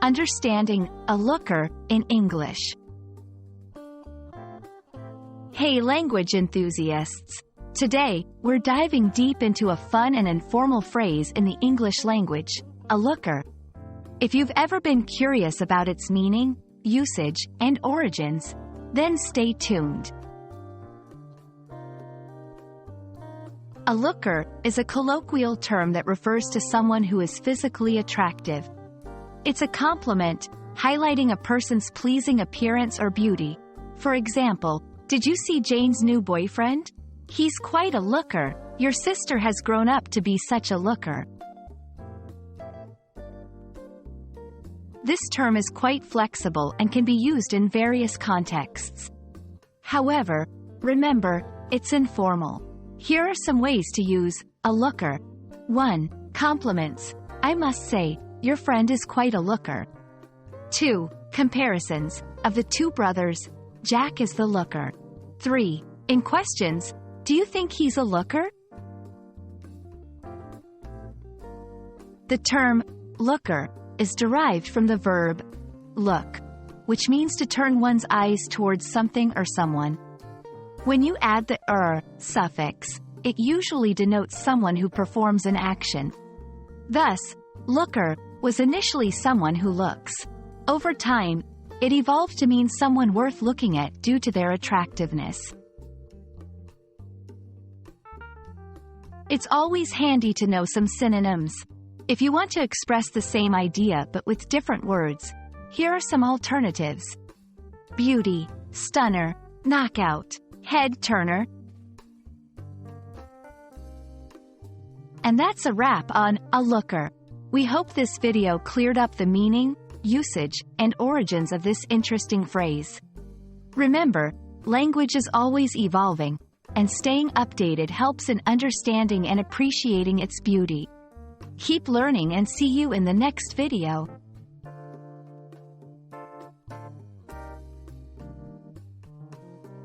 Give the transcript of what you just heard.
Understanding a looker in English. Hey language enthusiasts! Today, we're diving deep into a fun and informal phrase in the English language, a looker. If you've ever been curious about its meaning, usage, and origins, then stay tuned. A looker is a colloquial term that refers to someone who is physically attractive. It's a compliment, highlighting a person's pleasing appearance or beauty. For example, did you see Jane's new boyfriend? He's quite a looker. Your sister has grown up to be such a looker. This term is quite flexible and can be used in various contexts. However, remember, it's informal. Here are some ways to use a looker. 1. Compliments. I must say, your friend is quite a looker. 2. Comparisons. Of the two brothers, Jack is the looker. 3. In questions, do you think he's a looker? The term looker is derived from the verb look, which means to turn one's eyes towards something or someone. When you add the suffix, it usually denotes someone who performs an action. Thus, looker was initially someone who looks. Over time, it evolved to mean someone worth looking at due to their attractiveness. It's always handy to know some synonyms. If you want to express the same idea but with different words, here are some alternatives. Beauty, stunner, knockout, head turner. And that's a wrap on a looker. We hope this video cleared up the meaning, usage, and origins of this interesting phrase. Remember, language is always evolving, and staying updated helps in understanding and appreciating its beauty. Keep learning and see you in the next video.